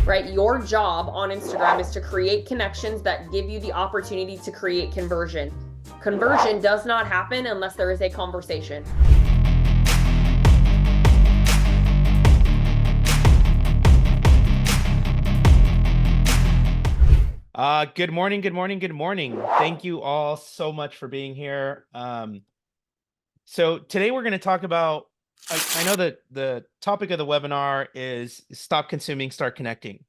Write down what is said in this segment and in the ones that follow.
right? Your job on Instagram is to create connections that give you the opportunity to create conversion. Conversion does not happen unless there is a conversation. Good morning, good morning, good morning. Thank you all so much for being here. So today we're going to talk about, I know that the topic of the webinar is stop consuming, start connecting.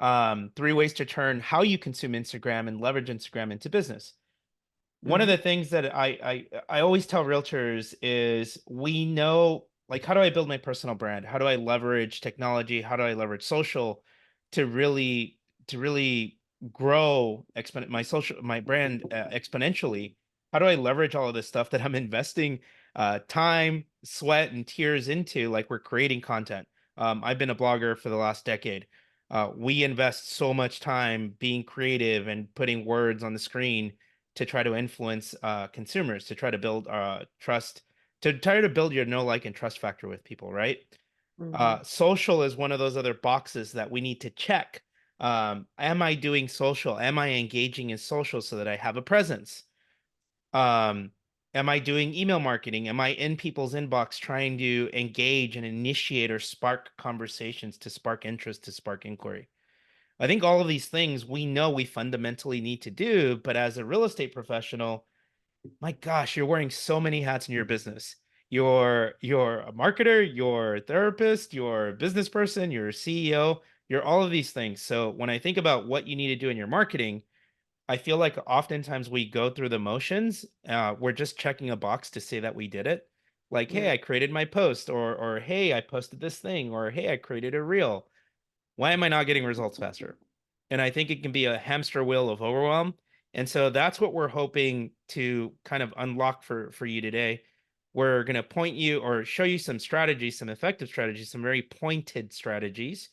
3 ways to turn how you consume Instagram and leverage Instagram into business. One of the things that I always tell realtors is we know, like, how do I build my personal brand? How do I leverage technology? How do I leverage social to really grow my brand exponentially? How do I leverage all of this stuff that I'm investing time, sweat, and tears into? Like, we're creating content. I've been a blogger for the last decade. We invest so much time being creative and putting words on the screen to try to influence consumers, to try to build trust, to try to build your know, like, and trust factor with people, right? Social is one of those other boxes that we need to check. Am I doing social? Am I engaging in social so that I have a presence? Am I doing email marketing? Am I in people's inbox trying to engage and initiate or spark conversations, to spark interest, to spark inquiry? I think all of these things we know we fundamentally need to do, but as a real estate professional, my gosh, you're wearing so many hats in your business. You're a marketer, you're a therapist, you're a business person, you're a CEO, you're all of these things. So when I think about what you need to do in your marketing, I feel like oftentimes we go through the motions. We're just checking a box to say that we did it. Like, hey, I created my post, or hey, I posted this thing, or hey, I created a reel. Why am I not getting results faster? And I think it can be a hamster wheel of overwhelm. And so that's what we're hoping to kind of unlock for you today. We're going to point you or show you some strategies, some effective strategies, some very pointed strategies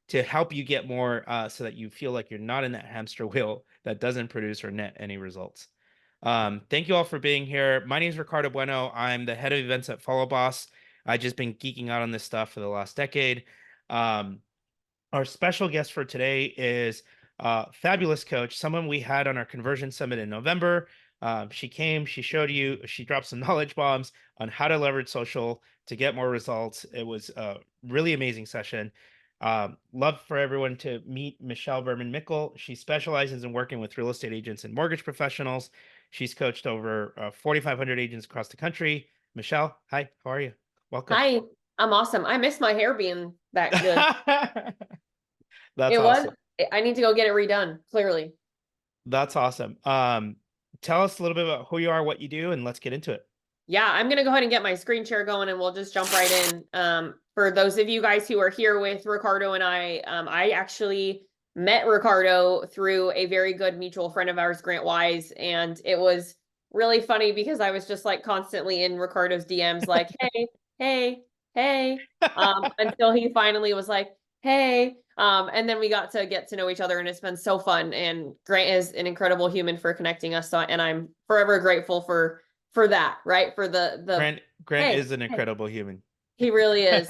to help you get more so that you feel like you're not in that hamster wheel that doesn't produce or net any results. Thank you all for being here. My name is Ricardo Bueno. I'm the head of events at Follow Boss. I've just been geeking out on this stuff for the last decade. Our special guest for today is fabulous coach, someone we had on our conversion summit in November. She came, she showed you, she dropped some knowledge bombs on how to leverage social to get more results. It was a really amazing session. Love for everyone to meet Michelle Berman-Mikel. She specializes in working with real estate agents and mortgage professionals. She's coached over 4,500 agents across the country. Michelle, hi, how are you? Welcome. Hi, I'm awesome. I miss my hair being that good. That's It was, awesome. I need to go get it redone, clearly. That's awesome. Tell us a little bit about who you are, what you do, and let's get into it. Yeah, I'm going to go ahead and get my screen share going and we'll just jump right in. For those of you guys who are here with Ricardo and I actually met Ricardo through a very good mutual friend of ours, Grant Wise, and it was really funny because I was just like constantly in Ricardo's DMs like, hey, hey, hey, until he finally was like, hey, and then we got to get to know each other and it's been so fun. And Grant is an incredible human for connecting us. So, and I'm forever grateful for that, right? For the Grant hey, is an incredible human. he really is.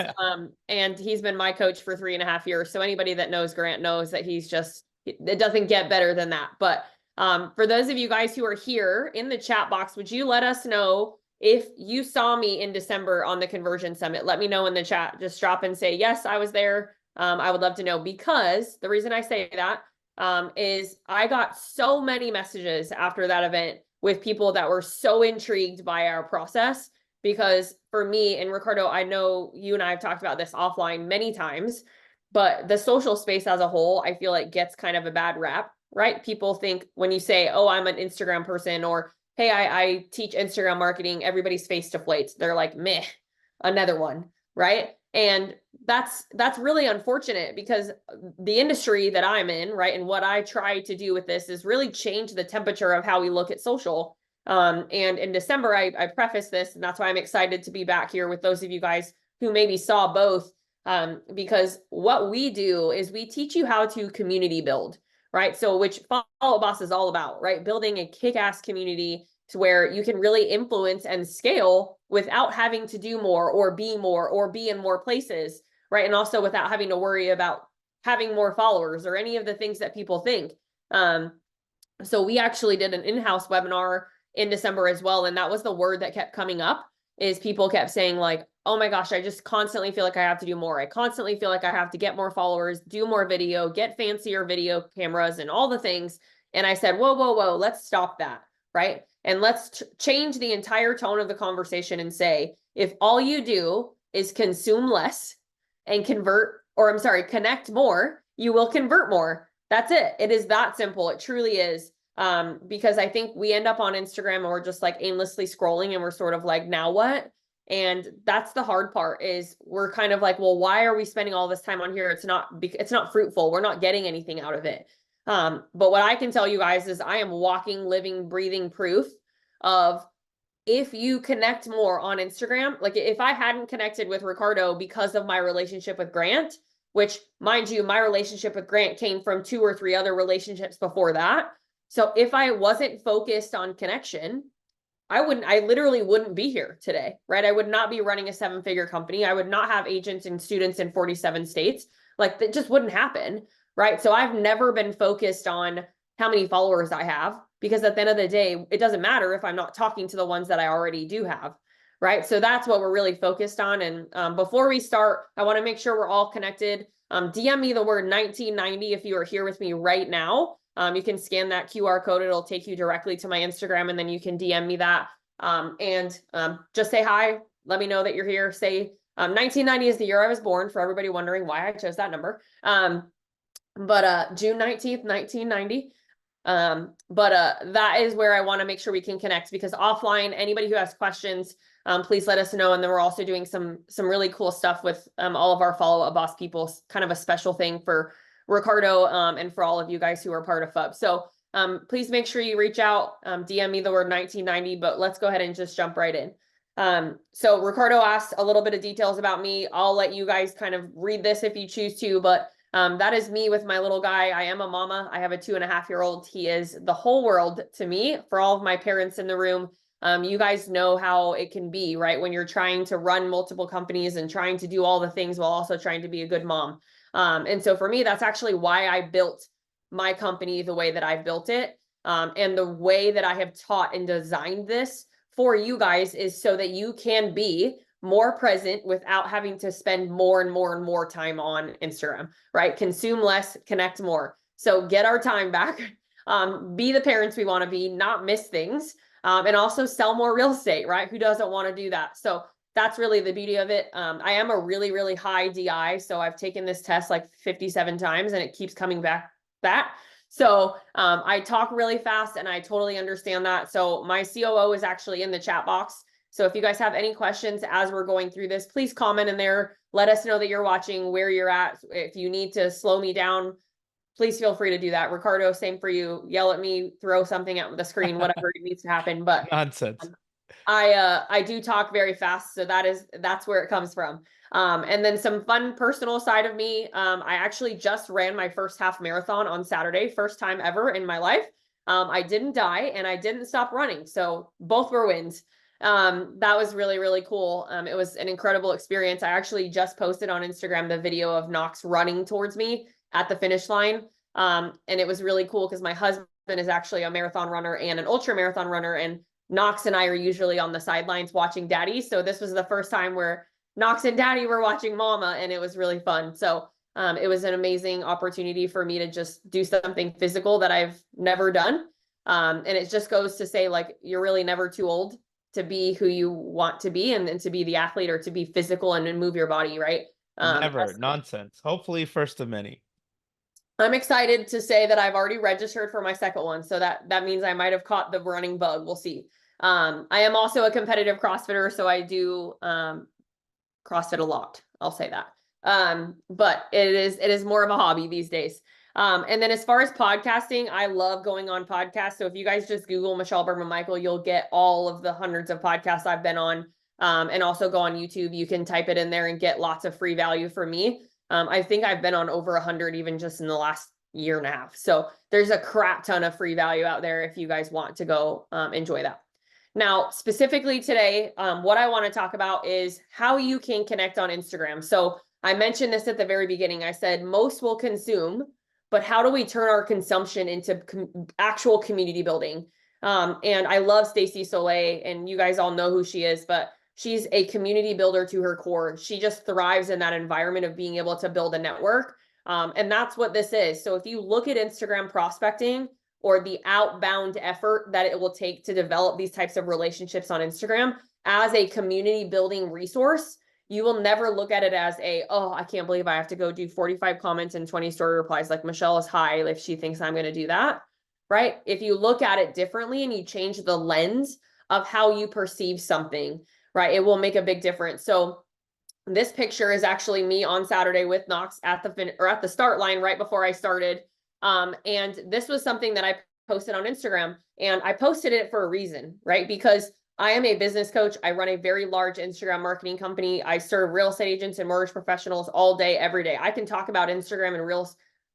And he's been my coach for 3.5 years. So anybody that knows Grant knows that he's just, it doesn't get better than that. But for those of you guys who are here in the chat box, would you let us know if you saw me in December on the Conversion Summit? Let me know in the chat. Just drop and say, yes, I was there. I would love to know, because the reason I say that is I got so many messages after that event with people that were so intrigued by our process. Because for me and Ricardo, I know you and I have talked about this offline many times, but the social space as a whole, I feel like gets kind of a bad rap, right? People think when you say, oh, I'm an Instagram person, or hey, I teach Instagram marketing, everybody's face deflates. They're like, meh, another one, right? And that's really unfortunate, because the industry that I'm in, right, and what I try to do with this is really change the temperature of how we look at social. And in December, I prefaced this, and that's why I'm excited to be back here with those of you guys who maybe saw both, because what we do is we teach you how to community build, right? So which Follow Boss is all about, right? Building a kick-ass community to where you can really influence and scale without having to do more or be in more places, right? And also without having to worry about having more followers or any of the things that people think. So we actually did an in-house webinar in December as well. And that was the word that kept coming up, is people kept saying like, oh my gosh, I just constantly feel like I have to do more. I constantly feel like I have to get more followers, do more video, get fancier video cameras and all the things. And I said, whoa, whoa, whoa, let's stop that, right? And let's change the entire tone of the conversation and say, if all you do is consume less and connect more, you will convert more. That's it. It is that simple. It truly is. Because I think we end up on Instagram and we're just like aimlessly scrolling and we're sort of like, now what? And that's the hard part, is we're kind of like, well, why are we spending all this time on here? It's not fruitful. We're not getting anything out of it. But what I can tell you guys is I am walking, living, breathing proof of, if you connect more on Instagram, like if I hadn't connected with Ricardo because of my relationship with Grant, which, mind you, my relationship with Grant came from 2 or 3 other relationships before that. So if I wasn't focused on connection, I literally wouldn't be here today, right? I would not be running a 7-figure company. I would not have agents and students in 47 states. Like, that just wouldn't happen, right? So I've never been focused on how many followers I have, because at the end of the day, it doesn't matter if I'm not talking to the ones that I already do have, right? So that's what we're really focused on. And before we start, I want to make sure we're all connected. DM me the word 1990 if you are here with me right now. You can scan that QR code. It'll take you directly to my Instagram, and then you can DM me that. Just say hi. Let me know that you're here. Say 1990 is the year I was born, for everybody wondering why I chose that number. June 19th, 1990. That is where I want to make sure we can connect, because offline, anybody who has questions, please let us know. And then we're also doing some really cool stuff with all of our follow-up boss people, kind of a special thing for Ricardo and for all of you guys who are part of FUB. So please make sure you reach out, DM me the word 1990, but let's go ahead and just jump right in. So Ricardo asked a little bit of details about me. I'll let you guys kind of read this if you choose to, but that is me with my little guy. I am a mama. I have a 2.5-year-old. He is the whole world to me. For all of my parents in the room, you guys know how it can be, right? When you're trying to run multiple companies and trying to do all the things while also trying to be a good mom. And so for me, that's actually why I built my company the way that I've built it. And the way that I have taught and designed this for you guys is so that you can be more present without having to spend more and more and more time on Instagram, right? Consume less, connect more. So get our time back, be the parents we want to be, not miss things, and also sell more real estate, right? Who doesn't want to do that? So that's really the beauty of it. I am a really, really high DI. So I've taken this test like 57 times and it keeps coming back that. So I talk really fast and I totally understand that. So my COO is actually in the chat box. So if you guys have any questions as we're going through this, please comment in there. Let us know that you're watching, where you're at. If you need to slow me down, please feel free to do that. Ricardo, same for you. Yell at me, throw something at the screen, whatever needs to happen. But Nonsense. I do talk very fast, so that's where it comes from. And then some fun personal side of me. I actually just ran my first half marathon on Saturday, first time ever in my life. I didn't die and I didn't stop running, so both were wins. That was really, really cool. It was an incredible experience. I actually just posted on Instagram the video of Knox running towards me at the finish line. And it was really cool because my husband is actually a marathon runner and an ultra marathon runner, and Knox and I are usually on the sidelines watching Daddy. So this was the first time where Knox and Daddy were watching Mama, and it was really fun. So it was an amazing opportunity for me to just do something physical that I've never done. And it just goes to say, like, you're really never too old to be who you want to be and to be the athlete or to be physical and move your body, right? Never. Nonsense. Hopefully first of many. I'm excited to say that I've already registered for my second one. So that means I might have caught the running bug. We'll see. I am also a competitive CrossFitter, so I do CrossFit a lot. I'll say that. But it is more of a hobby these days. And then as far as podcasting, I love going on podcasts. So if you guys just Google Michelle Berman-Mikel, you'll get all of the hundreds of podcasts I've been on. And also go on YouTube. You can type it in there and get lots of free value from me. I think I've been on over 100 even just in the last year and a half. So there's a crap ton of free value out there if you guys want to go enjoy that. Now, specifically today, what I want to talk about is how you can connect on Instagram. So I mentioned this at the very beginning. I said most will consume, but how do we turn our consumption into actual community building? And I love Stacey Soleil, and you guys all know who she is, but she's a community builder to her core. She just thrives in that environment of being able to build a network. And that's what this is. So if you look at Instagram prospecting or the outbound effort that it will take to develop these types of relationships on Instagram as a community building resource, you will never look at it as oh, I can't believe I have to go do 45 comments and 20 story replies. Like Michelle is high if she thinks I'm going to do that, right? If you look at it differently and you change the lens of how you perceive something, right, it will make a big difference. So this picture is actually me on Saturday with Knox at the start line right before I started. And this was something that I posted on Instagram, and I posted it for a reason, right? Because I am a business coach. I run a very large Instagram marketing company. I serve real estate agents and mortgage professionals all day, every day. I can talk about Instagram and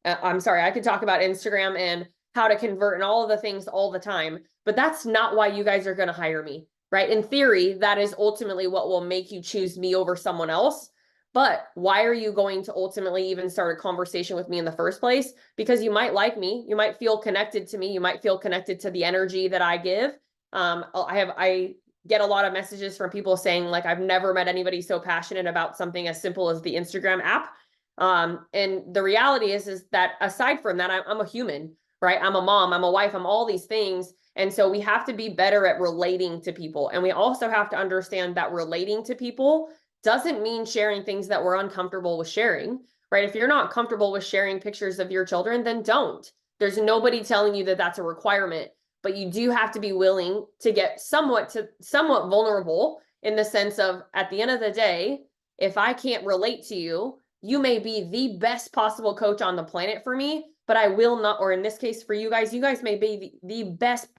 I can talk about Instagram and how to convert and all of the things all the time, but that's not why you guys are going to hire me, right? In theory, that is ultimately what will make you choose me over someone else. But why are you going to ultimately even start a conversation with me in the first place? Because you might like me, you might feel connected to me, you might feel connected to the energy that I give. I get a lot of messages from people saying like, I've never met anybody so passionate about something as simple as the Instagram app. And the reality is that aside from that, I'm a human, right? I'm a mom, I'm a wife, I'm all these things. And so we have to be better at relating to people. And we also have to understand that relating to people doesn't mean sharing things that we're uncomfortable with sharing, right? If you're not comfortable with sharing pictures of your children, then don't. There's nobody telling you that that's a requirement, but you do have to be willing to get somewhat vulnerable in the sense of, at the end of the day, if I can't relate to you, you may be the best possible coach on the planet for me, but I will not, or in this case for you guys may be the best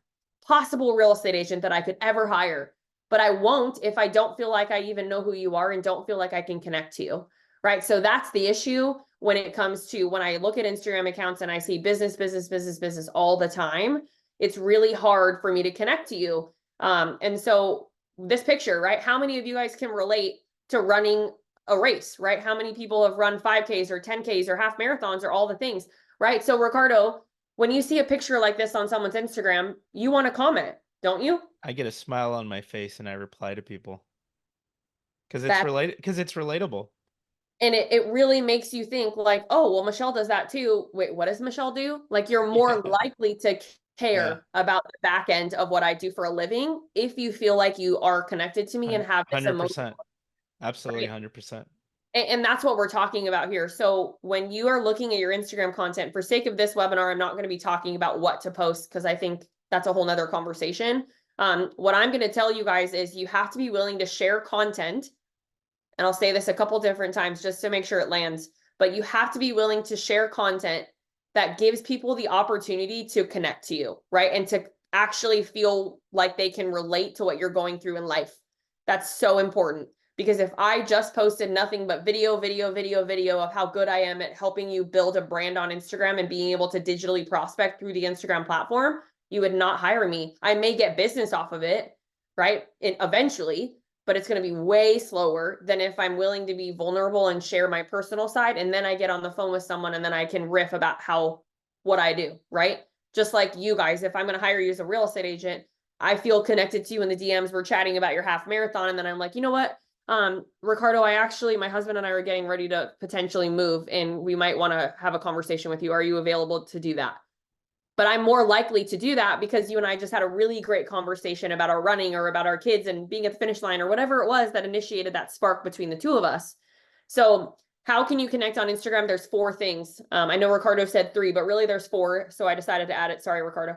possible real estate agent that I could ever hire, but I won't if I don't feel like I even know who you are and don't feel like I can connect to you, right? So that's the issue when it comes to when I look at Instagram accounts and I see business all the time. It's really hard for me to connect to you. And so this picture, right? How many of you guys can relate to running a race, right? How many people have run 5Ks or 10Ks or half marathons or all the things, right? So Ricardo, when you see a picture like this on someone's Instagram, you want to comment, don't you? I get a smile on my face and I reply to people because it's That relatable. and it really makes you think like, oh, well, Michelle does that too. Wait, what does Michelle do? Like you're more Yeah. likely to care about the back end of what I do for a living if you feel like you are connected to me and have this emotion. 100%. Absolutely, Right? 100%. And that's what we're talking about here. So when you are looking at your Instagram content, for sake of this webinar, I'm not going to be talking about what to post because I think that's a whole nother conversation. What I'm going to tell you guys is you have to be willing to share content. And I'll say this a couple different times just to make sure it lands, but you have to be willing to share content that gives people the opportunity to connect to you, right? And to actually feel like they can relate to what you're going through in life. That's so important. Because if I just posted nothing but video of how good I am at helping you build a brand on Instagram and being able to digitally prospect through the Instagram platform, you would not hire me. I may get business off of it, right? Eventually, but it's going to be way slower than if I'm willing to be vulnerable and share my personal side. And then I get on the phone with someone and then I can riff about what I do, right? Just like you guys, if I'm going to hire you as a real estate agent, I feel connected to you in the DMs. We're chatting about your half marathon. And then I'm like, you know what? Ricardo, my husband and I are getting ready to potentially move and we might want to have a conversation with you. Are you available to do that? But I'm more likely to do that because you and I just had a really great conversation about our running or about our kids and being at the finish line or whatever it was that initiated that spark between the two of us. So how can you connect on Instagram? There's 4 things. I know Ricardo said 3, but really there's 4. So I decided to add it. Sorry, Ricardo.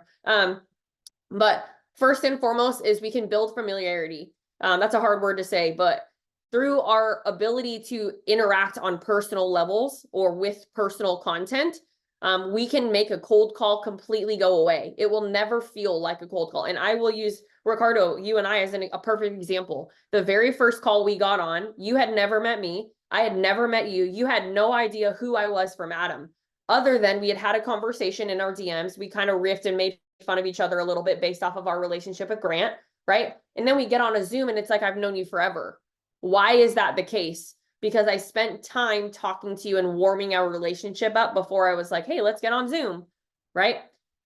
But first and foremost is we can build familiarity. That's a hard word to say, but through our ability to interact on personal levels or with personal content, we can make a cold call completely go away. It will never feel like a cold call. And I will use Ricardo, you and I as a perfect example. The very first call we got on, you had never met me. I had never met you. You had no idea who I was from Adam, other than we had a conversation in our DMs. We kind of riffed and made fun of each other a little bit based off of our relationship with Grant, right? And then we get on a Zoom and it's like, I've known you forever. Why is that the case? because I spent time talking to you and warming our relationship up before I was like, hey, let's get on Zoom, right?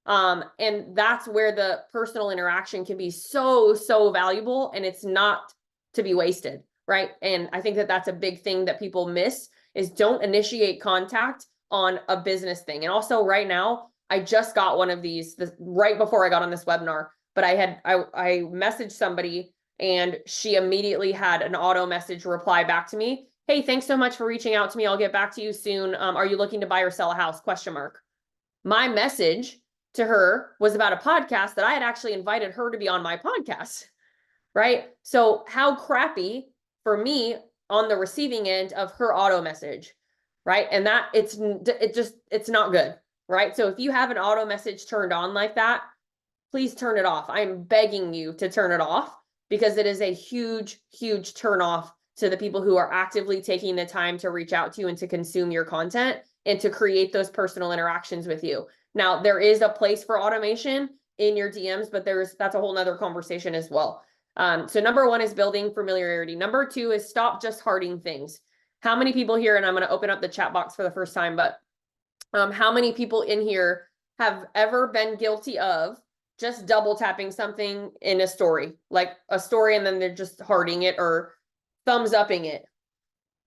And that's where the personal interaction can be so valuable, and it's not to be wasted, right? And I think that that's a big thing that people miss, is don't initiate contact on a business thing. And also right now, I just got one of these right before I got on this webinar, but I messaged somebody and she immediately had an auto message reply back to me. Hey, thanks so much for reaching out to me. I'll get back to you soon. Are you looking to buy or sell a house? ? My message to her was about a podcast that I had actually invited her to be on my podcast, right? So how crappy for me on the receiving end of her auto message, right? And that it's not good, right? So if you have an auto message turned on like that, please turn it off. I'm begging you to turn it off, because it is a huge turn off to the people who are actively taking the time to reach out to you and to consume your content and to create those personal interactions with you. Now, there is a place for automation in your DMs, but that's a whole nother conversation as well. So number one is building familiarity. Number two is stop just hearting things. How many people here, and I'm going to open up the chat box for the first time, but how many people in here have ever been guilty of just double tapping something in a story, like a story, and then they're just hearting it or thumbs upping it?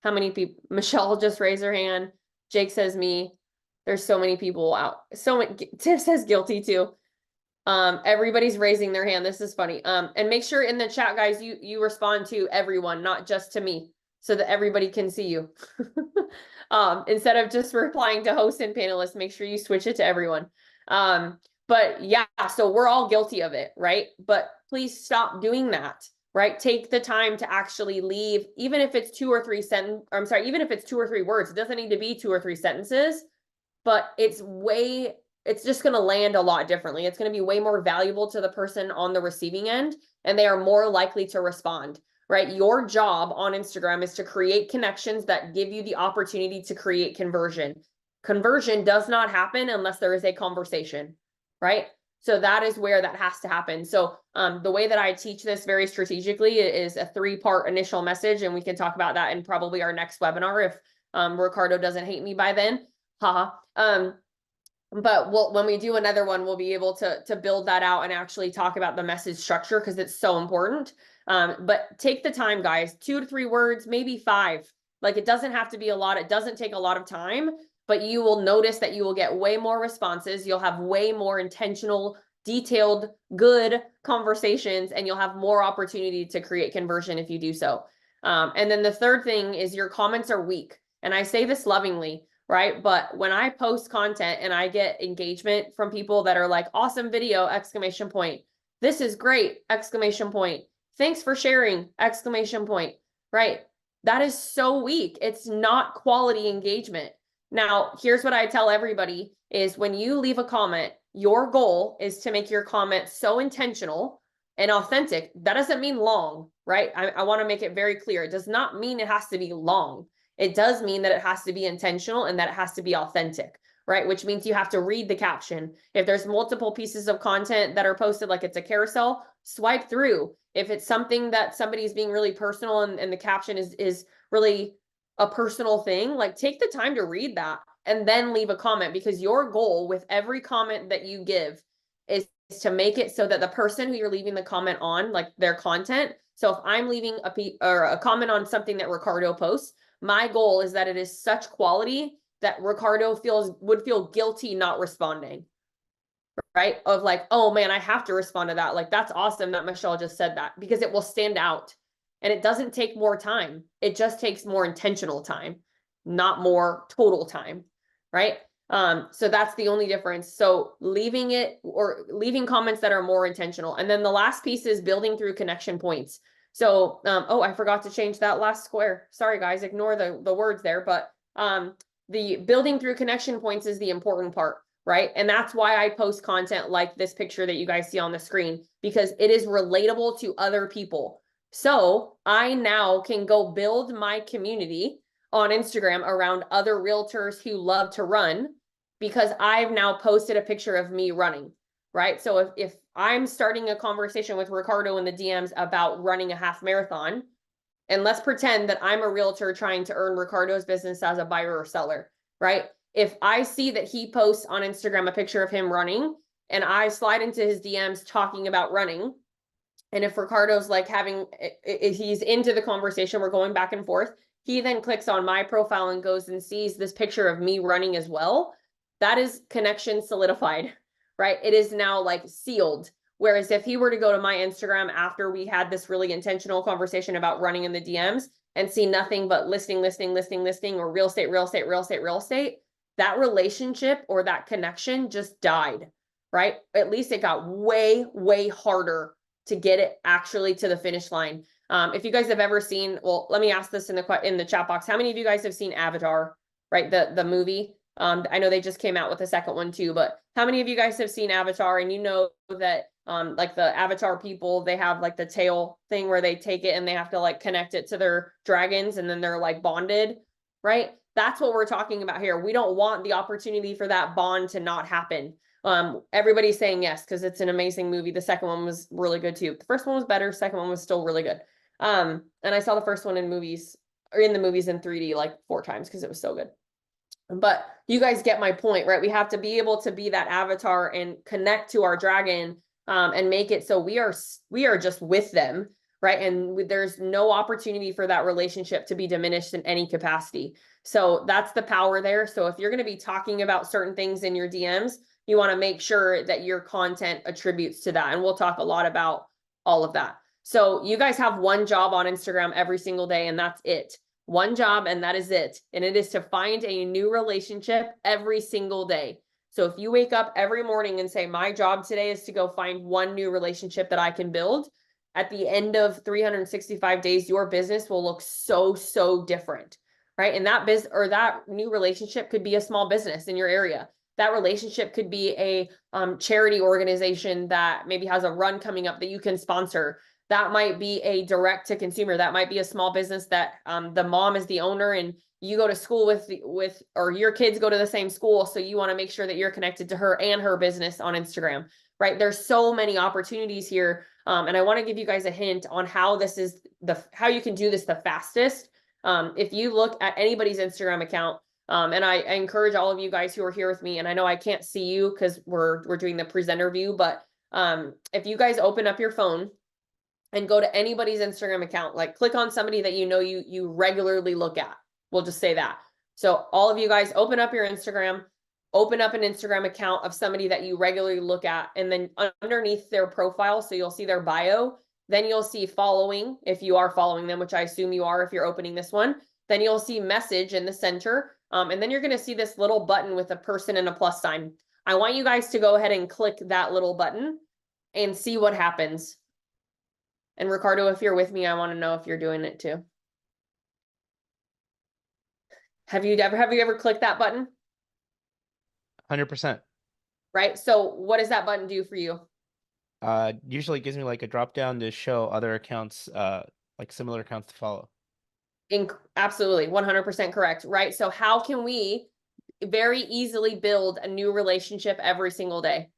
How many people? Michelle just raised her hand. Jake says me. There's so many people out. So many. Tiff says guilty too. Everybody's raising their hand. This is funny. And make sure in the chat, guys, you respond to everyone, not just to me, so that everybody can see you. Instead of just replying to hosts and panelists, make sure you switch it to everyone. But yeah, so we're all guilty of it, right? But please stop doing that, right? Take the time to actually leave, even if it's even if it's 2 or 3 words. It doesn't need to be 2 or 3 sentences, but it's just going to land a lot differently. It's going to be way more valuable to the person on the receiving end, and they are more likely to respond, right? Your job on Instagram is to create connections that give you the opportunity to create conversion. Conversion does not happen unless there is a conversation, right? So that is where that has to happen. So the way that I teach this very strategically is a 3-part initial message, and we can talk about that in probably our next webinar if Ricardo doesn't hate me by then. Haha. But when we do another one, we'll be able to build that out and actually talk about the message structure, because it's so important. But take the time, guys. 2 to 3 words, maybe 5. Like, it doesn't have to be a lot. It doesn't take a lot of time, but you will notice that you will get way more responses. You'll have way more intentional, detailed, good conversations, and you'll have more opportunity to create conversion if you do so. And then the third thing is your comments are weak. And I say this lovingly, right? But when I post content and I get engagement from people that are like, awesome video, ! This is great, ! Thanks for sharing, ! Right? That is so weak. It's not quality engagement. Now, here's what I tell everybody is when you leave a comment, your goal is to make your comment so intentional and authentic. That doesn't mean long, right? I want to make it very clear. It does not mean it has to be long. It does mean that it has to be intentional and that it has to be authentic, right? Which means you have to read the caption. If there's multiple pieces of content that are posted, like it's a carousel, swipe through. If it's something that somebody's being really personal and the caption is really a personal thing, like take the time to read that and then leave a comment, because your goal with every comment that you give is to make it so that the person who you're leaving the comment on, like their content. So if I'm leaving a comment on something that Ricardo posts, my goal is that it is such quality that Ricardo would feel guilty not responding, right? Of like, oh man, I have to respond to that. Like, that's awesome that Michelle just said that, because it will stand out. And it doesn't take more time. It just takes more intentional time, not more total time, right? So that's the only difference. So leaving comments that are more intentional. And then the last piece is building through connection points. So, oh, I forgot to change that last square. Sorry, guys, ignore the words there. But the building through connection points is the important part, right? And that's why I post content like this picture that you guys see on the screen, because it is relatable to other people. So I now can go build my community on Instagram around other realtors who love to run, because I've now posted a picture of me running, right? So if I'm starting a conversation with Ricardo in the DMs about running a half marathon, And let's pretend that I'm a realtor trying to earn Ricardo's business as a buyer or seller, right? If I see that he posts on Instagram a picture of him running and I slide into his DMs talking about running, and if Ricardo's like he's into the conversation, we're going back and forth, he then clicks on my profile and goes and sees this picture of me running as well. That is connection solidified, right? It is now like sealed. Whereas if he were to go to my Instagram after we had this really intentional conversation about running in the DMs and see nothing but listing, or real estate, that relationship or that connection just died, right? At least it got way, way harder to get it actually to the finish line. If you guys have ever seen, well, let me ask this in the chat box. How many of you guys have seen Avatar, right? The movie? I know they just came out with the second one too, but how many of you guys have seen Avatar and you know that like the Avatar people, they have like the tail thing where they take it and they have to like connect it to their dragons and then they're like bonded, right? That's what we're talking about here. We don't want the opportunity for that bond to not happen. Everybody's saying yes because it's an amazing movie. The second one was really good too. The first one was better. Second one was still really good. And I saw the first one in the movies in 3D like 4 times because it was so good. But you guys get my point, right? We have to be able to be that avatar and connect to our dragon, and make it so we are just with them, right? And there's no opportunity for that relationship to be diminished in any capacity. So that's the power there. So if you're going to be talking about certain things in your DMs, you want to make sure that your content attributes to that. And we'll talk a lot about all of that. So you guys have one job on Instagram every single day, and that's it. One job, and that is it. And it is to find a new relationship every single day. So if you wake up every morning and say, my job today is to go find one new relationship that I can build, at the end of 365 days, your business will look so, so different, right? And that that new relationship could be a small business in your area. That relationship could be a charity organization that maybe has a run coming up that you can sponsor. That might be a direct to consumer. That might be a small business that the mom is the owner and you go to school with, or your kids go to the same school. So you want to make sure that you're connected to her and her business on Instagram, right? There's so many opportunities here. And I want to give you guys a hint on how how you can do this the fastest. If you look at anybody's Instagram account, and I encourage all of you guys who are here with me, and I know I can't see you because we're doing the presenter view, but if you guys open up your phone and go to anybody's Instagram account, like click on somebody that you know you regularly look at. We'll just say that. So all of you guys open up your Instagram, open up an Instagram account of somebody that you regularly look at, and then underneath their profile, so you'll see their bio, then you'll see following, if you are following them, which I assume you are if you're opening this one, then you'll see message in the center, and then you're going to see this little button with a person and a plus sign. I want you guys to go ahead and click that little button and see what happens. And Ricardo, if you're with me, I want to know if you're doing it too. Have you ever clicked that button? 100%. Right. So what does that button do for you? Usually it gives me like a drop down to show other accounts, like similar accounts to follow. Absolutely. 100% correct. Right. So how can we very easily build a new relationship every single day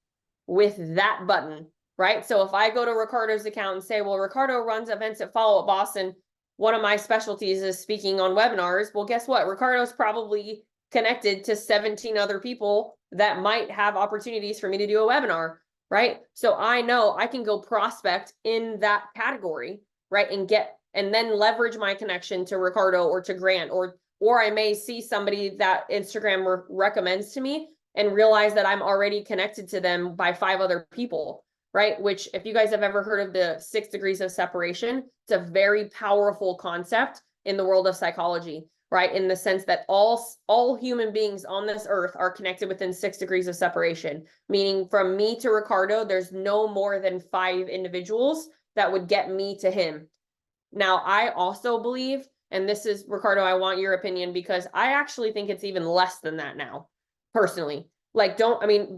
with that button? Right. So if I go to Ricardo's account and say, well, Ricardo runs events at Follow Up Boston, one of my specialties is speaking on webinars. Well, guess what? Ricardo's probably connected to 17 other people that might have opportunities for me to do a webinar, right? So I know I can go prospect in that category, right? And then leverage my connection to Ricardo or to Grant, or I may see somebody that Instagram recommends to me and realize that I'm already connected to them by 5 other people, right? Which, if you guys have ever heard of the 6 degrees of separation, it's a very powerful concept in the world of psychology, right? In the sense that all human beings on this earth are connected within 6 degrees of separation, meaning from me to Ricardo, there's no more than 5 individuals that would get me to him. Now, I also believe, and this is, Ricardo, I want your opinion, because I actually think it's even less than that now, personally. Like,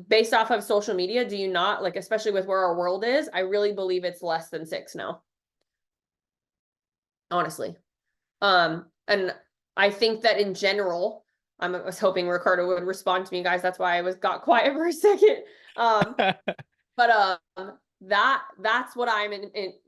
based off of social media, do you not, like, especially with where our world is, I really believe it's less than 6 now. Honestly. And I think that in general, I was hoping Ricardo would respond to me, guys. That's why I got quiet for a second. But that's what I'm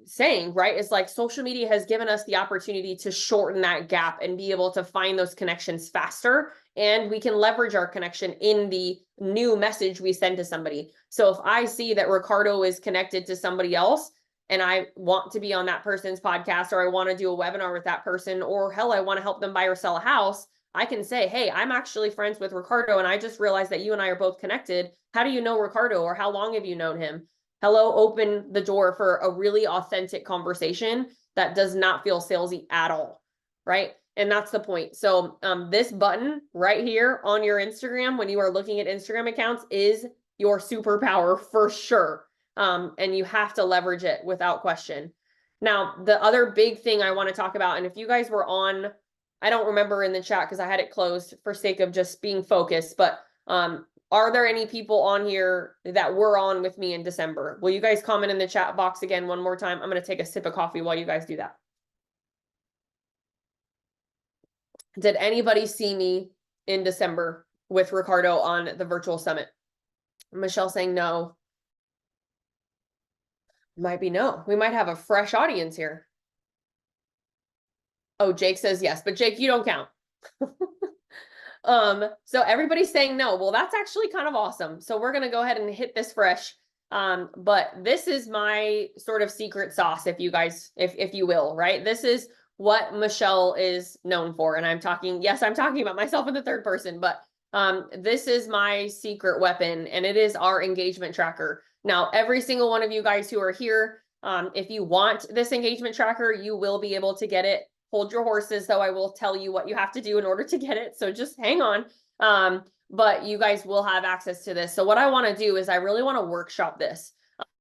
saying, right? It's like social media has given us the opportunity to shorten that gap and be able to find those connections faster. And we can leverage our connection in the new message we send to somebody. So if I see that Ricardo is connected to somebody else and I want to be on that person's podcast, or I want to do a webinar with that person, or hell, I want to help them buy or sell a house, I can say, hey, I'm actually friends with Ricardo, and I just realized that you and I are both connected. How do you know Ricardo, or how long have you known him? Hello, open the door for a really authentic conversation that does not feel salesy at all, right? And that's the point. So this button right here on your Instagram, when you are looking at Instagram accounts, is your superpower for sure. And you have to leverage it without question. Now, the other big thing I want to talk about, and if you guys were on, I don't remember in the chat because I had it closed for sake of just being focused, but are there any people on here that were on with me in December? Will you guys comment in the chat box again one more time? I'm going to take a sip of coffee while you guys do that. Did anybody see me in December with Ricardo on the virtual summit? Michelle saying no. Might be no. We might have a fresh audience here. Oh, Jake says yes, but Jake, you don't count. So everybody's saying no. Well, that's actually kind of awesome. So we're going to go ahead and hit this fresh. But this is my sort of secret sauce, if you guys, if you will, right? This is what Michelle is known for. And I'm talking, yes, I'm talking about myself in the third person, but this is my secret weapon, and it is our engagement tracker. Now, every single one of you guys who are here, if you want this engagement tracker, you will be able to get it. Hold your horses, though I will tell you what you have to do in order to get it. So just hang on. But you guys will have access to this. So what I want to do is I really want to workshop this.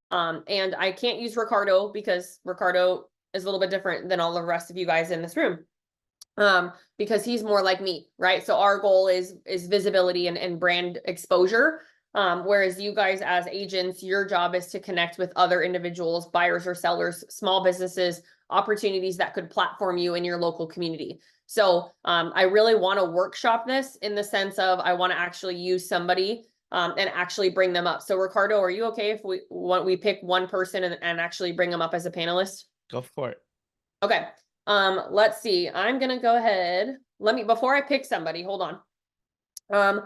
And I can't use Ricardo because Ricardo is a little bit different than all the rest of you guys in this room. Because he's more like me, right? So our goal is visibility and brand exposure. Whereas you guys as agents, your job is to connect with other individuals, buyers or sellers, small businesses, opportunities that could platform you in your local community. So I really want to workshop this in the sense of I want to actually use somebody and actually bring them up. So Ricardo, are you okay if we pick one person and actually bring them up as a panelist? Go for it. Okay. Let's see. I'm gonna go ahead. Before I pick somebody, hold on.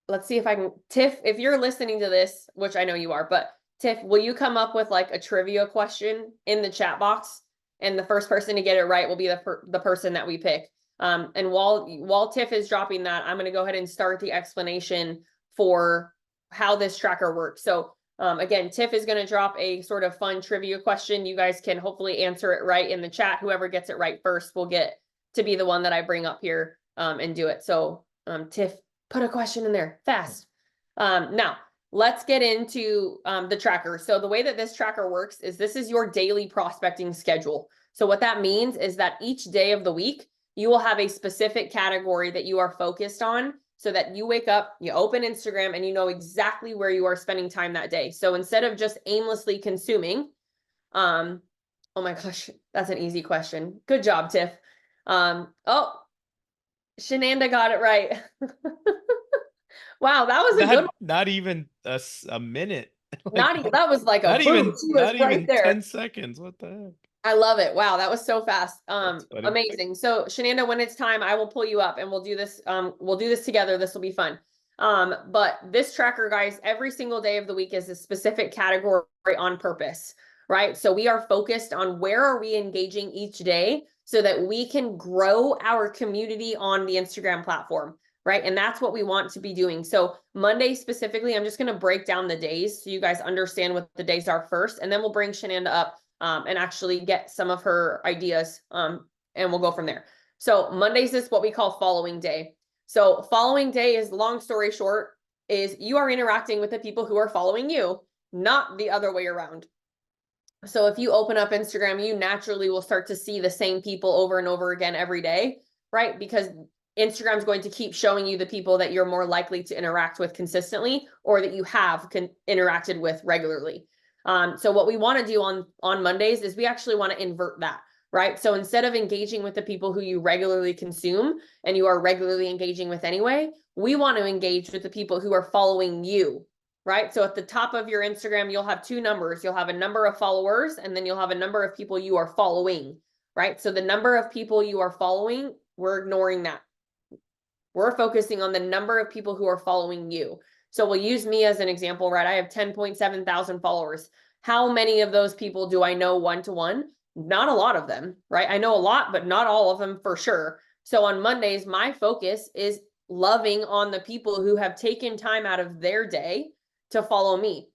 Let's see if I can, Tiff, if you're listening to this, which I know you are, but Tiff, will you come up with like a trivia question in the chat box? And the first person to get it right will be the person that we pick. And while Tiff is dropping that, I'm going to go ahead and start the explanation for how this tracker works. So again, Tiff is going to drop a sort of fun trivia question. You guys can hopefully answer it right in the chat. Whoever gets it right first will get to be the one that I bring up here and do it. So Tiff, put a question in there fast. Now, let's get into the tracker. So the way that this tracker works is this is your daily prospecting schedule. So what that means is that each day of the week, you will have a specific category that you are focused on so that you wake up, you open Instagram, and you know exactly where you are spending time that day. So instead of just aimlessly consuming, oh my gosh, that's an easy question. Good job, Tiff. Oh, Shenanda got it right. Wow, that was a good one. Not even a minute. Not even, that was like a not boom. even, She was not right even there. 10 seconds. What the heck? I love it. Wow, that was so fast. Amazing. So Shenanda, when it's time, I will pull you up and we'll do this. We'll do this together. This will be fun. But this tracker, guys, every single day of the week is a specific category on purpose, right? So we are focused on where are we engaging each day so that we can grow our community on the Instagram platform, right? And that's what we want to be doing. So Monday specifically, I'm just going to break down the days so you guys understand what the days are first, and then we'll bring Shenanda up and actually get some of her ideas and we'll go from there. So Mondays is what we call following day. So following day is, long story short, is you are interacting with the people who are following you, not the other way around. So if you open up Instagram, you naturally will start to see the same people over and over again every day, right? Because Instagram is going to keep showing you the people that you're more likely to interact with consistently or that you have interacted with regularly. So what we want to do on Mondays is we actually want to invert that, right? So instead of engaging with the people who you regularly consume and you are regularly engaging with anyway, we want to engage with the people who are following you, right? So at the top of your Instagram, you'll have two numbers. You'll have a number of followers, and then you'll have a number of people you are following, right? So the number of people you are following, we're ignoring that. We're focusing on the number of people who are following you. So we'll use me as an example, right? I have 10.7 thousand followers. How many of those people do I know one-to-one? Not a lot of them, right? I know a lot, but not all of them for sure. So on Mondays, my focus is loving on the people who have taken time out of their day to follow me.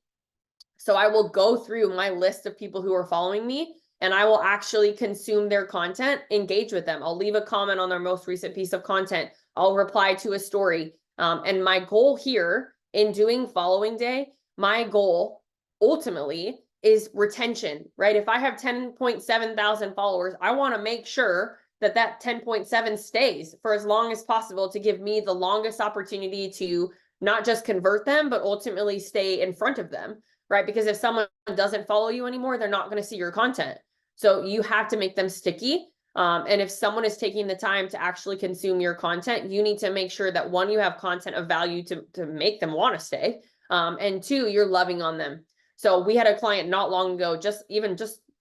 So I will go through my list of people who are following me, and I will actually consume their content, engage with them. I'll leave a comment on their most recent piece of content. I'll reply to a story. And my goal here in doing following day, my goal ultimately is retention, right? If I have 10.7 thousand followers, I want to make sure that that 10.7 stays for as long as possible to give me the longest opportunity to not just convert them, but ultimately stay in front of them, right? Because if someone doesn't follow you anymore, they're not going to see your content. So you have to make them sticky. And if someone is taking the time to actually consume your content, you need to make sure that one, you have content of value to make them want to stay. And two, you're loving on them. So we had a client not long ago, just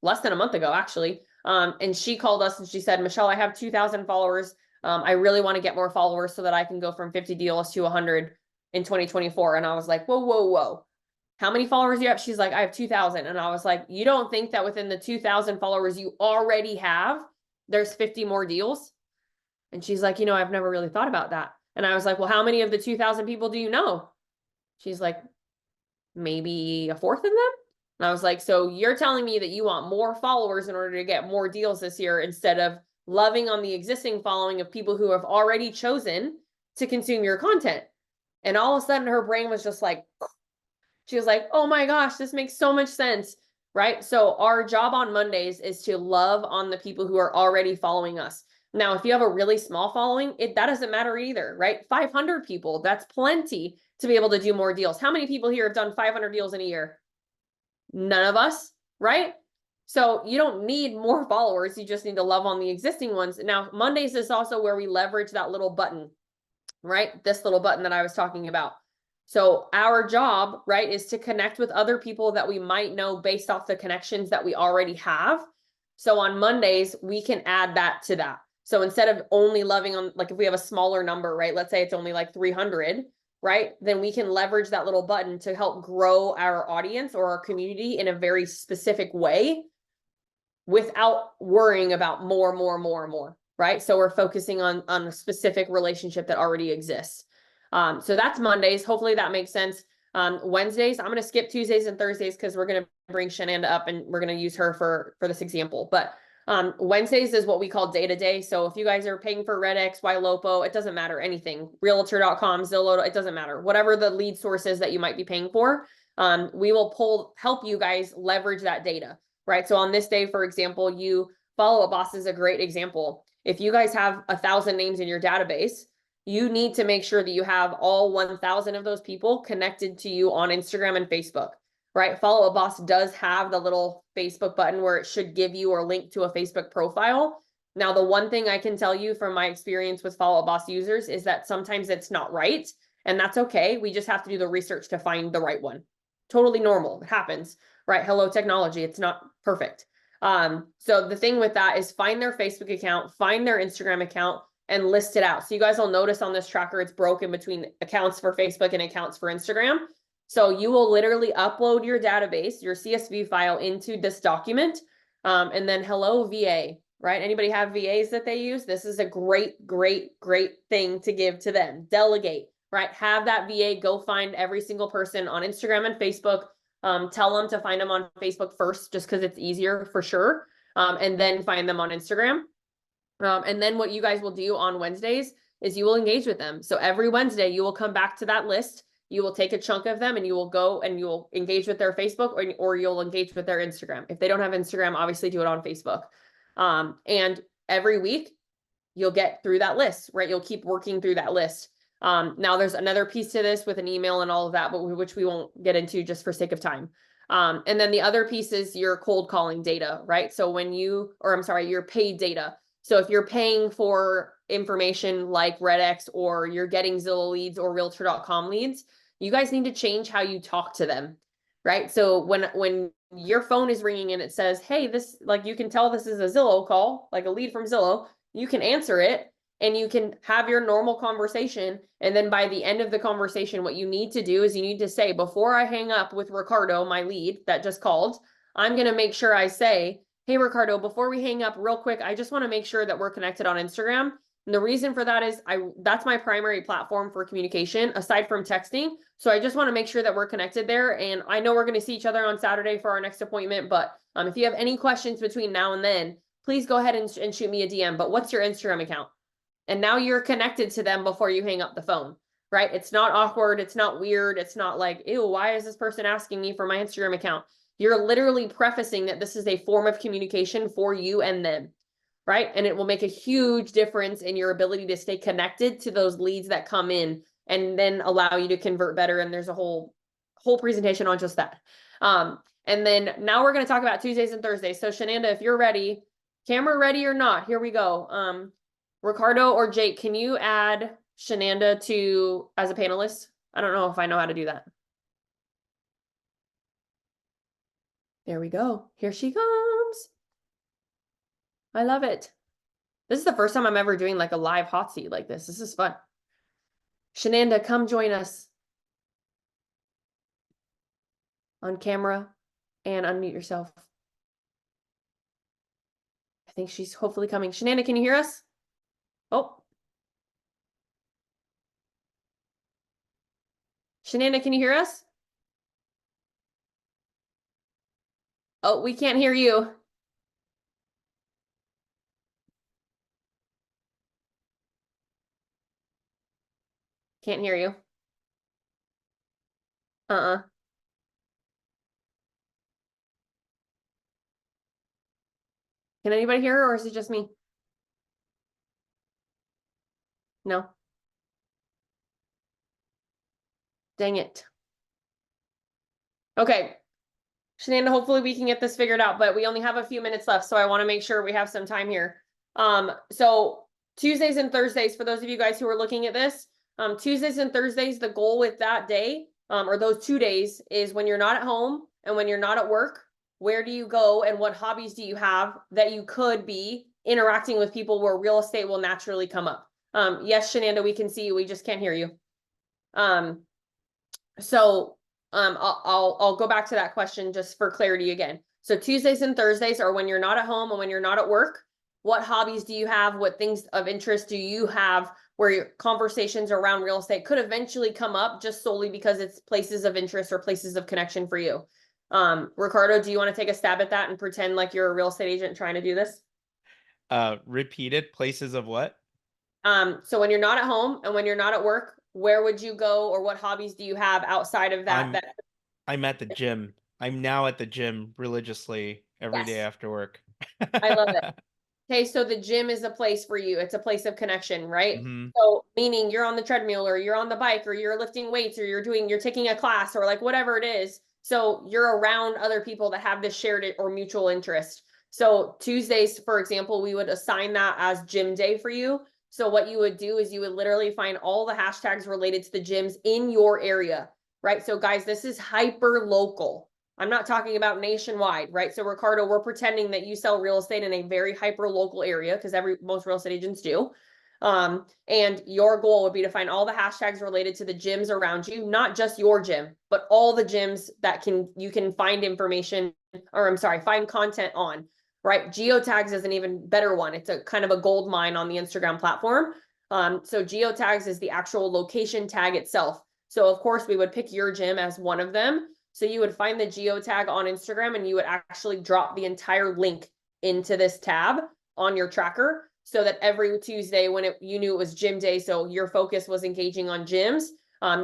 less than a month ago, actually. And she called us and she said, Michelle, I have 2,000 followers. I really want to get more followers so that I can go from 50 deals to 100 in 2024. And I was like, whoa, whoa, whoa. How many followers do you have? She's like, I have 2,000. And I was like, you don't think that within the 2,000 followers you already have, there's 50 more deals? And she's like, I've never really thought about that. And I was like, well, how many of the 2,000 people do you know? She's like, maybe a fourth of them. And I was like, so you're telling me that you want more followers in order to get more deals this year instead of loving on the existing following of people who have already chosen to consume your content? And all of a sudden her brain was just like, she was like, oh my gosh, this makes so much sense, right? So our job on Mondays is to love on the people who are already following us. Now, if you have a really small following, that doesn't matter either, right? 500 people, that's plenty to be able to do more deals. How many people here have done 500 deals in a year? None of us, right? So you don't need more followers. You just need to love on the existing ones. Now, Mondays is also where we leverage that little button, right? This little button that I was talking about. So our job, right, is to connect with other people that we might know based off the connections that we already have. So on Mondays, we can add that to that. So instead of only loving on, like if we have a smaller number, right, let's say it's only like 300, right, then we can leverage that little button to help grow our audience or our community in a very specific way without worrying about more, right? So we're focusing on a specific relationship that already exists. So that's Mondays. Hopefully that makes sense. Wednesdays, I'm going to skip Tuesdays and Thursdays because we're going to bring Shananda up and we're going to use her for this example. But Wednesdays is what we call day-to-day. So if you guys are paying for RedX, YLOPO, it doesn't matter anything. Realtor.com, Zillow, it doesn't matter. Whatever the lead source is that you might be paying for, we will help you guys leverage that data, right? So on this day, for example, Follow Up Boss is a great example. If you guys have 1,000 names in your database, you need to make sure that you have all 1,000 of those people connected to you on Instagram and Facebook, right? Follow Up Boss does have the little Facebook button where it should give you or link to a Facebook profile. Now, the one thing I can tell you from my experience with Follow Up Boss users is that sometimes it's not right, and that's okay. We just have to do the research to find the right one. Totally normal. It happens, right? Hello, technology. It's not perfect. So the thing with that is find their Facebook account, find their Instagram account, and list it out. So you guys will notice on this tracker, it's broken between accounts for Facebook and accounts for Instagram. So you will literally upload your database, your CSV file into this document. And then hello VA, right? Anybody have VAs that they use? This is a great thing to give to them. Delegate, right? Have that VA go find every single person on Instagram and Facebook. Tell them to find them on Facebook first, just because it's easier for sure. And then find them on Instagram. And then what you guys will do on Wednesdays is you will engage with them. So every Wednesday, you will come back to that list. You will take a chunk of them and you will go and you will engage with their Facebook or you'll engage with their Instagram. If they don't have Instagram, obviously do it on Facebook. And every week you'll get through that list, right? You'll keep working through that list. Now there's another piece to this with an email and all of that, but which we won't get into just for sake of time. And then the other piece is your cold calling data, right? So your paid data. So if you're paying for information like RedX or you're getting Zillow leads or Realtor.com leads, you guys need to change how you talk to them, right? So when your phone is ringing and it says, hey, this, like, you can tell this is a Zillow call, like a lead from Zillow, you can answer it and you can have your normal conversation. And then by the end of the conversation, what you need to do is you need to say, before I hang up with Ricardo, my lead that just called, I'm going to make sure I say, hey, Ricardo, before we hang up real quick, I just want to make sure that we're connected on Instagram. And the reason for that is that's my primary platform for communication aside from texting. So I just want to make sure that we're connected there. And I know we're going to see each other on Saturday for our next appointment, but if you have any questions between now and then, please go ahead and shoot me a DM. But what's your Instagram account? And now you're connected to them before you hang up the phone, right? It's not awkward. It's not weird. It's not like, ew, why is this person asking me for my Instagram account? You're literally prefacing that this is a form of communication for you and them, right? And it will make a huge difference in your ability to stay connected to those leads that come in and then allow you to convert better. And there's a whole presentation on just that. And then now we're going to talk about Tuesdays and Thursdays. So Shananda, if you're ready, camera ready or not, here we go. Ricardo or Jake, can you add Shananda to as a panelist? I don't know if I know how to do that. There we go. Here she comes. I love it. This is the first time I'm ever doing like a live hot seat like this. This is fun. Shananda, come join us on camera and unmute yourself. I think she's hopefully coming. Shananda, can you hear us? Oh. Shananda, can you hear us? Oh, we can't hear you. Can't hear you. Uh-uh. Can anybody hear her or is it just me? No. Dang it. Okay. Shananda, hopefully we can get this figured out, but we only have a few minutes left, so I want to make sure we have some time here. So Tuesdays and Thursdays, for those of you guys who are looking at this, Tuesdays and Thursdays, the goal with that day, or those 2 days, is when you're not at home and when you're not at work, where do you go and what hobbies do you have that you could be interacting with people where real estate will naturally come up? Yes, Shananda, we can see you. We just can't hear you. I'll go back to that question just for clarity again. So Tuesdays and Thursdays are when you're not at home and when you're not at work. What hobbies do you have? What things of interest do you have where your conversations around real estate could eventually come up just solely because it's places of interest or places of connection for you? Ricardo, do you want to take a stab at that and pretend like you're a real estate agent trying to do this? Repeated places of what? So when you're not at home and when you're not at work, where would you go or what hobbies do you have outside of that? I'm at the gym. I'm now at the gym religiously every day after work. I love it. Okay, so the gym is a place for you. It's a place of connection, right? Mhm. So meaning you're on the treadmill or you're on the bike or you're lifting weights or you're taking a class or like whatever it is. So you're around other people that have this shared or mutual interest. So Tuesdays, for example, we would assign that as gym day for you. So what you would do is you would literally find all the hashtags related to the gyms in your area, right? So guys, this is hyper local. I'm not talking about nationwide, right? So Ricardo, we're pretending that you sell real estate in a very hyper local area because most real estate agents do. And your goal would be to find all the hashtags related to the gyms around you, not just your gym, but all the gyms that you can find information, or I'm sorry, find content on, right? Geotags is an even better one. It's a kind of a gold mine on the Instagram platform. So geotags is the actual location tag itself. So of course we would pick your gym as one of them. So you would find the geotag on Instagram and you would actually drop the entire link into this tab on your tracker so that every Tuesday when you knew it was gym day, so your focus was engaging on gyms,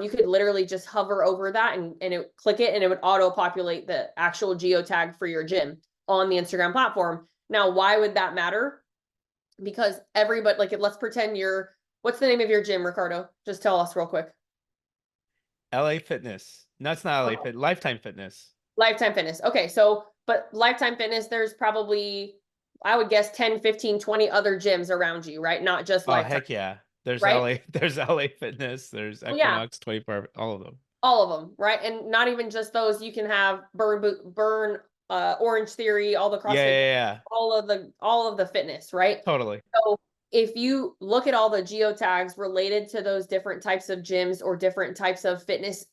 you could literally just hover over that and click it and it would auto populate the actual geotag for your gym on the Instagram platform. Now, why would that matter? Because everybody, like, let's pretend what's the name of your gym, Ricardo? Just tell us real quick. LA Fitness. No, it's not LA Fit. Lifetime Fitness. Lifetime Fitness. Okay, but Lifetime Fitness, there's probably, I would guess 10, 15, 20 other gyms around you, right? Not just Lifetime. Heck yeah. There's LA Fitness, there's Equinox 24, all of them. All of them, right? And not even just those. You can have burn, Orange Theory, all the Yeah, CrossFit, yeah, yeah. all of the fitness, right? Totally. So if you look at all the geotags related to those different types of gyms or different types of fitness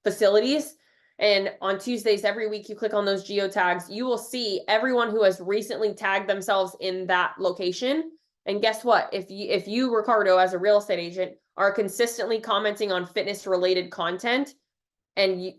facilities, and on Tuesdays every week you click on those geotags, you will see everyone who has recently tagged themselves in that location. And guess what? If you Ricardo, as a real estate agent, are consistently commenting on fitness related content, and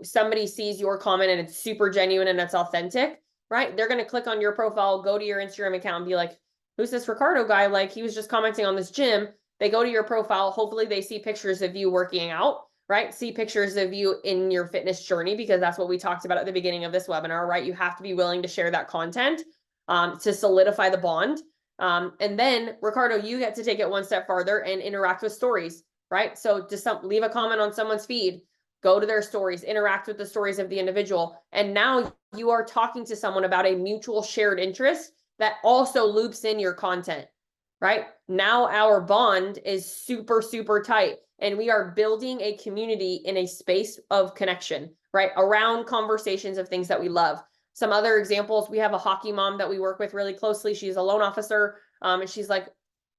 somebody sees your comment and it's super genuine and it's authentic, right? They're going to click on your profile, go to your Instagram account and be like, who's this Ricardo guy? Like, he was just commenting on this gym. They go to your profile. Hopefully they see pictures of you working out, right? See pictures of you in your fitness journey, because that's what we talked about at the beginning of this webinar, right? You have to be willing to share that content to solidify the bond. And then Ricardo, you get to take it one step farther and interact with stories, right? So just leave a comment on someone's feed, go to their stories, interact with the stories of the individual. And now you are talking to someone about a mutual shared interest that also loops in your content, right? Now our bond is super, super tight, and we are building a community in a space of connection, right? Around conversations of things that we love. Some other examples, we have a hockey mom that we work with really closely. She's a loan officer. And she's like,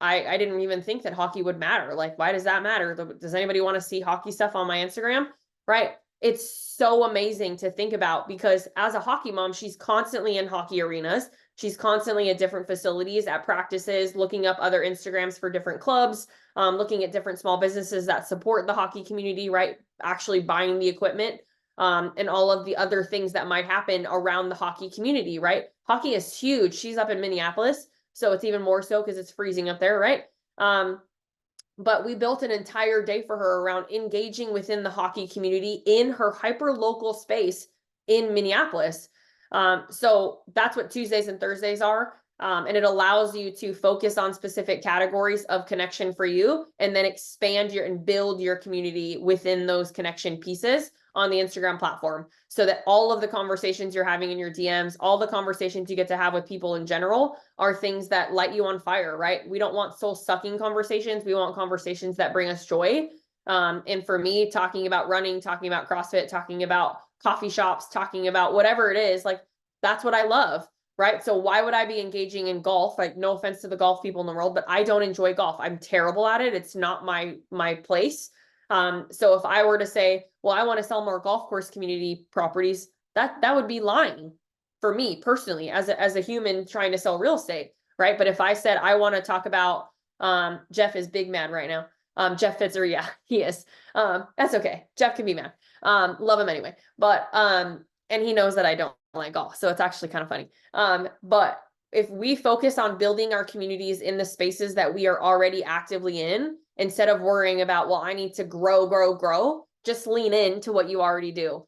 I didn't even think that hockey would matter. Like, why does that matter? Does anybody want to see hockey stuff on my Instagram? Right? It's so amazing to think about, because as a hockey mom, she's constantly in hockey arenas. She's constantly at different facilities, at practices, looking up other Instagrams for different clubs, looking at different small businesses that support the hockey community, right? Actually buying the equipment, and all of the other things that might happen around the hockey community, right? Hockey is huge. She's up in Minneapolis, so it's even more so because it's freezing up there, right? But we built an entire day for her around engaging within the hockey community in her hyper local space in Minneapolis. So that's what Tuesdays and Thursdays are. And it allows you to focus on specific categories of connection for you, and then expand and build your community within those connection pieces on the Instagram platform, so that all of the conversations you're having in your DMs, all the conversations you get to have with people in general, are things that light you on fire, right? We don't want soul-sucking conversations. We want conversations that bring us joy. And for me, talking about running, talking about CrossFit, talking about coffee shops, talking about whatever it is, like, that's what I love, right? So why would I be engaging in golf? Like, no offense to the golf people in the world, but I don't enjoy golf. I'm terrible at it. It's not my place. So if I were to say, well, I want to sell more golf course community properties, that would be lying for me personally, as a human trying to sell real estate, right? But if I said I want to talk about, Jeff is big mad right now. Jeff Fitzer, yeah, he is. That's okay. Jeff can be mad. Love him anyway. But and he knows that I don't like golf, so it's actually kind of funny. But if we focus on building our communities in the spaces that we are already actively in, instead of worrying about, well, I need to grow, just lean into what you already do.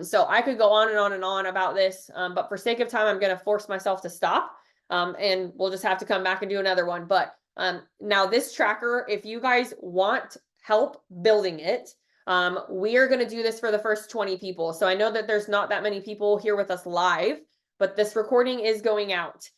So I could go on and on and on about this, but for sake of time, I'm going to force myself to stop. And we'll just have to come back and do another one. But now this tracker, if you guys want help building it, we are going to do this for the first 20 people. So I know that there's not that many people here with us live, but this recording is going out.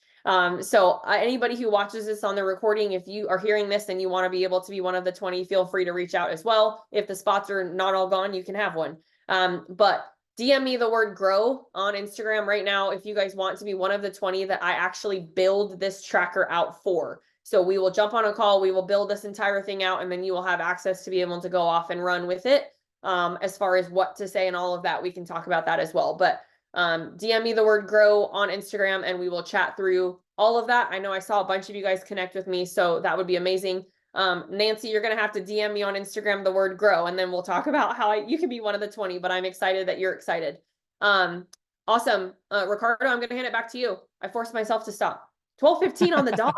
So anybody who watches this on the recording, if you are hearing this and you want to be able to be one of the 20, feel free to reach out as well. If the spots are not all gone, you can have one. But DM me the word grow on Instagram right now if you guys want to be one of the 20 that I actually build this tracker out for. So we will jump on a call, we will build this entire thing out, and then you will have access to be able to go off and run with it. As far as what to say and all of that, we can talk about that as well. But DM me the word grow on Instagram and we will chat through all of that. I know I saw a bunch of you guys connect with me, so that would be amazing. Nancy, you're going to have to DM me on Instagram the word grow, and then we'll talk about how you can be one of the 20, but I'm excited that you're excited. Awesome. Ricardo, I'm going to hand it back to you. I forced myself to stop. 12:15 on the dot.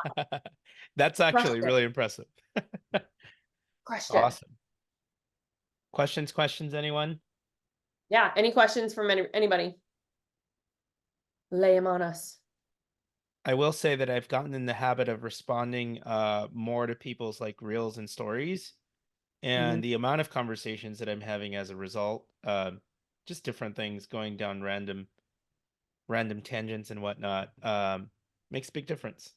That's actually really impressive. Question. Awesome. Questions, anyone? Yeah. Any questions from anybody? Lay them on us. I will say that I've gotten in the habit of responding more to people's like reels and stories, and the amount of conversations that I'm having as a result, just different things, going down random tangents and whatnot, makes a big difference.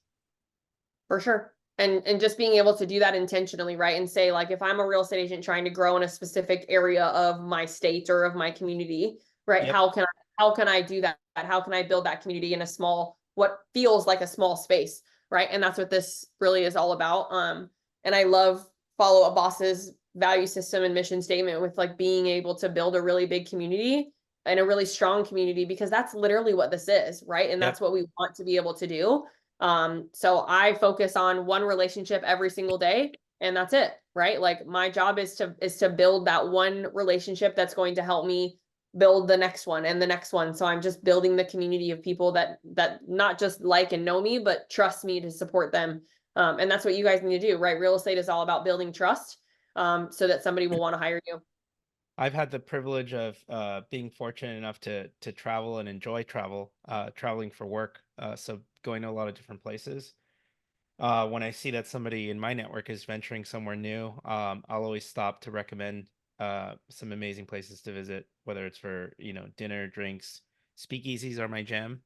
For sure. And just being able to do that intentionally, right? And say, like, if I'm a real estate agent trying to grow in a specific area of my state or of my community, right? Yep. How can I do that? How can I build that community in a small, what feels like a small space, right? And that's what this really is all about. And I love Follow Up Boss's value system and mission statement with like being able to build a really big community and a really strong community, because that's literally what this is, right? And Yep. that's what we want to be able to do. So I focus on one relationship every single day, and that's it, right? Like my job is to build that one relationship that's going to help me build the next one and the next one. So I'm just building the community of people that not just like and know me, but trust me to support them. And that's what you guys need to do, right? Real estate is all about building trust, so that somebody will want to hire you. I've had the privilege of being fortunate enough to travel and enjoy traveling for work. So going to a lot of different places. When I see that somebody in my network is venturing somewhere new, I'll always stop to recommend some amazing places to visit, whether it's for, dinner, drinks. Speakeasies are my jam.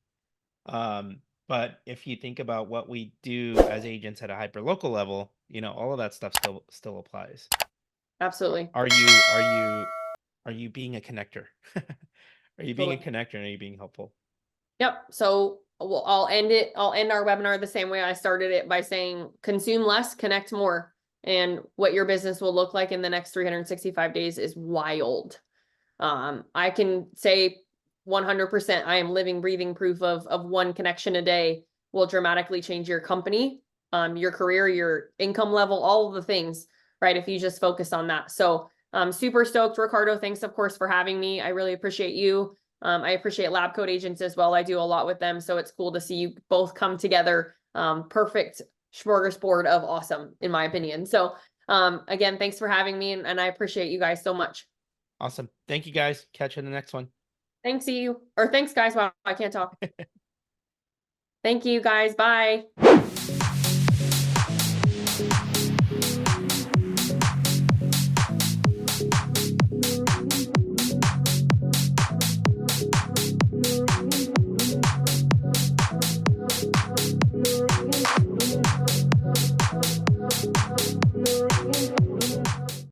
But if you think about what we do as agents at a hyper local level, all of that stuff still applies. Absolutely. Are you being a connector? Are you being a Totally. connector and are you being helpful? Yep. So I'll end our webinar the same way I started it, by saying consume less, connect more. And what your business will look like in the next 365 days is wild. I can say 100% I am living, breathing proof of one connection a day will dramatically change your company, your career, your income level, all of the things, right? If you just focus on that. So I'm super stoked. Ricardo, thanks of course for having me. I really appreciate you. I appreciate LabCoatAgents as well. I do a lot with them, so it's cool to see you both come together. Perfect smorgasbord of awesome, in my opinion. So again, thanks for having me, and I appreciate you guys so much. Awesome. Thank you guys. Catch you in the next one. Thanks guys. Wow, I can't talk. Thank you guys. Bye.